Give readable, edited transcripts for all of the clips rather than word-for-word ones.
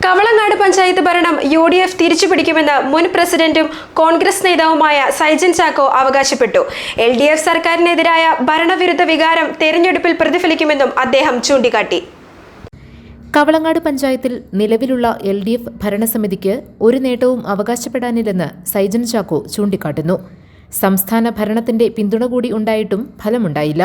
കവളങ്ങാട് പഞ്ചായത്ത് ഭരണം UDF തിരിച്ചുപിടിക്കുമെന്ന് മുൻ പ്രസിഡന്റും കോൺഗ്രസ് നേതാവുമായ സൈജൻ ചാക്കോ അവകാശപ്പെട്ടു. LDF സർക്കാരിനെതിരായ ഭരണവിരുദ്ധ വികാരം തെരഞ്ഞെടുപ്പിൽ പ്രതിഫലിക്കുമെന്നും അദ്ദേഹം ചൂണ്ടിക്കാട്ടി. കവളങ്ങാട് പഞ്ചായത്തിൽ നിലവിലുള്ള LDF ഭരണസമിതിക്ക് ഒരു നേട്ടവും അവകാശപ്പെടാനില്ലെന്ന് സൈജൻ ചാക്കോ ചൂണ്ടിക്കാട്ടുന്നു. സംസ്ഥാന ഭരണത്തിന്റെ പിന്തുണ കൂടി ഉണ്ടായിട്ടും ഫലമുണ്ടായില്ല.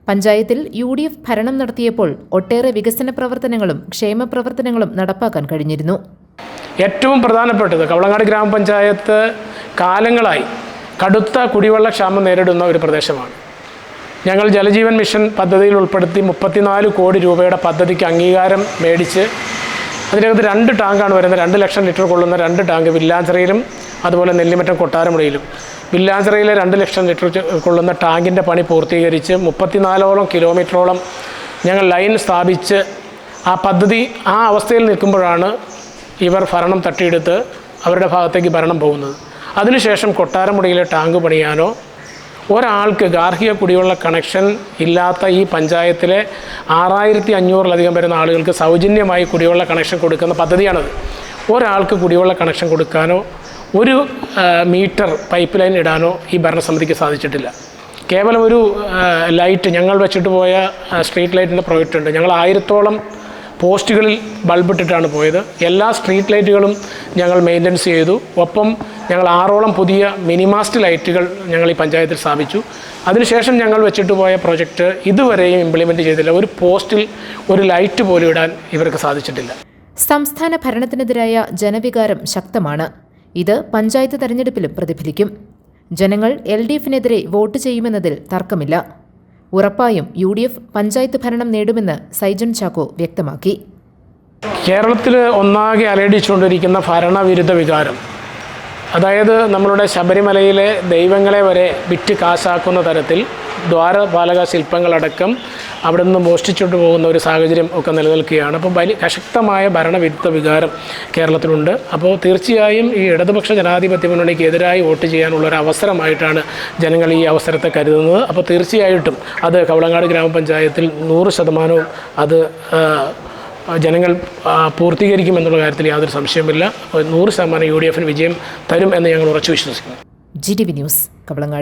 പഞ്ചായത്തിൽ UDF ഭരണം നടത്തിയപ്പോൾ ഒട്ടേറെ വികസന പ്രവർത്തനങ്ങളും ക്ഷേമ പ്രവർത്തനങ്ങളും നടപ്പാക്കാൻ കഴിഞ്ഞിരുന്നു. ഏറ്റവും പ്രധാനപ്പെട്ടത് കവളങ്ങാട് ഗ്രാമപഞ്ചായത്ത് കാലങ്ങളായി കടുത്ത കുടിവെള്ള ക്ഷാമം നേരിടുന്ന ഒരു പ്രദേശമാണ്. ഞങ്ങൾ ജലജീവൻ മിഷൻ പദ്ധതിയിൽ ഉൾപ്പെടുത്തി 34 കോടി രൂപയുടെ പദ്ധതിക്ക് അംഗീകാരം മേടിച്ച് അതിനകത്ത് 2 ടാങ്കാണ് വരുന്നത്. 2 ലക്ഷം ലിറ്റർ കൊള്ളുന്ന 2 ടാങ്ക് വില്ലാഞ്ചിറയിലും അതുപോലെ നെല്ലിമറ്റം കൊട്ടാരമുടിയിലും. വില്ലാഞ്ചിറയിലെ 2 ലക്ഷം ലിറ്റർ കൊള്ളുന്ന ടാങ്കിൻ്റെ പണി പൂർത്തീകരിച്ച് 34ഓളം കിലോമീറ്ററോളം ഞങ്ങൾ ലൈൻ സ്ഥാപിച്ച് ആ പദ്ധതി ആ അവസ്ഥയിൽ നിൽക്കുമ്പോഴാണ് ഇവർ ഭരണം തട്ടിയെടുത്ത് അവരുടെ ഭാഗത്തേക്ക് ഭരണം പോകുന്നത്. അതിനുശേഷം കൊട്ടാരമുടിയിലെ ടാങ്ക് പണിയാനോ ഒരാൾക്ക് ഗാർഹിക കുടിവെള്ള കണക്ഷൻ ഇല്ലാത്ത ഈ പഞ്ചായത്തിലെ 6500-ലധികം വരുന്ന ആളുകൾക്ക് സൗജന്യമായി കുടിവെള്ള കണക്ഷൻ കൊടുക്കുന്ന പദ്ധതിയാണത്. ഒരാൾക്ക് കുടിവെള്ള കണക്ഷൻ കൊടുക്കാനോ ഒരു മീറ്റർ പൈപ്പ് ലൈൻ ഇടാനോ ഈ ഭരണസമിതിക്ക് സാധിച്ചിട്ടില്ല. കേവലം ഒരു ലൈറ്റ് ഞങ്ങൾ വെച്ചിട്ട് പോയ സ്ട്രീറ്റ് ലൈറ്റിൻ്റെ പ്രോജക്റ്റ് ഉണ്ട്. ഞങ്ങൾ 1000ഓളം പോസ്റ്റുകളിൽ ബൾബിട്ടിട്ടാണ് പോയത്. എല്ലാ സ്ട്രീറ്റ് ലൈറ്റുകളും ഞങ്ങൾ മെയിൻ്റനൻസ് ചെയ്തു. ഒപ്പം ഞങ്ങൾ 6ഓളം പുതിയ മിനിമാസ്റ്റ് ലൈറ്റുകൾ ഞങ്ങൾ ഈ പഞ്ചായത്തിൽ സ്ഥാപിച്ചു. അതിനുശേഷം ഞങ്ങൾ വെച്ചിട്ട് പോയ പ്രൊജക്റ്റ് ഇതുവരെയും ഇംപ്ലിമെൻറ്റ് ചെയ്തില്ല. ഒരു പോസ്റ്റിൽ ഒരു ലൈറ്റ് പോലും ഇടാൻ ഇവർക്ക് സാധിച്ചിട്ടില്ല. സംസ്ഥാന ഭരണത്തിനെതിരായ ജനവികാരം ശക്തമാണ്. ഇത് പഞ്ചായത്ത് തെരഞ്ഞെടുപ്പിലും പ്രതിഫലിക്കും. ജനങ്ങൾ LDFനെതിരെ വോട്ട് ചെയ്യുമെന്നതിൽ തർക്കമില്ല. ഉറപ്പായും UDF പഞ്ചായത്ത് ഭരണം നേടുമെന്ന് സൈജൻ ചാക്കോ വ്യക്തമാക്കി. കേരളത്തിൽ ഒന്നാകെ അലയടിച്ചുകൊണ്ടിരിക്കുന്ന ഭരണവിരുദ്ധ വികാരം, അതായത് നമ്മളുടെ ശബരിമലയിലെ ദൈവങ്ങളെ വരെ വിറ്റ് കാശാക്കുന്ന തരത്തിൽ ദ്വാരപാലക ശില്പങ്ങളടക്കം അവിടെ നിന്ന് മോഷ്ടിച്ചുകൊണ്ട് പോകുന്ന ഒരു സാഹചര്യം ഒക്കെ നിലനിൽക്കുകയാണ്. അപ്പോൾ ശക്തമായ ഭരണവിരുദ്ധ വികാരം കേരളത്തിലുണ്ട്. അപ്പോൾ തീർച്ചയായും ഈ ഇടതുപക്ഷ ജനാധിപത്യ മുന്നണിക്ക് എതിരായി വോട്ട് ചെയ്യാനുള്ളൊരു അവസരമായിട്ടാണ് ജനങ്ങൾ ഈ അവസരത്തെ കരുതുന്നത്. അപ്പോൾ തീർച്ചയായിട്ടും അത് കവളങ്ങാട് ഗ്രാമപഞ്ചായത്തിൽ 100% അത് ജനങ്ങൾ പൂർത്തീകരിക്കുമെന്നുള്ള കാര്യത്തിൽ യാതൊരു സംശയമില്ല. 100% UDFന് വിജയം തരും എന്ന് ഞങ്ങൾ ഉറച്ചു വിശ്വസിക്കുന്നു. GTV news, Kavalangad.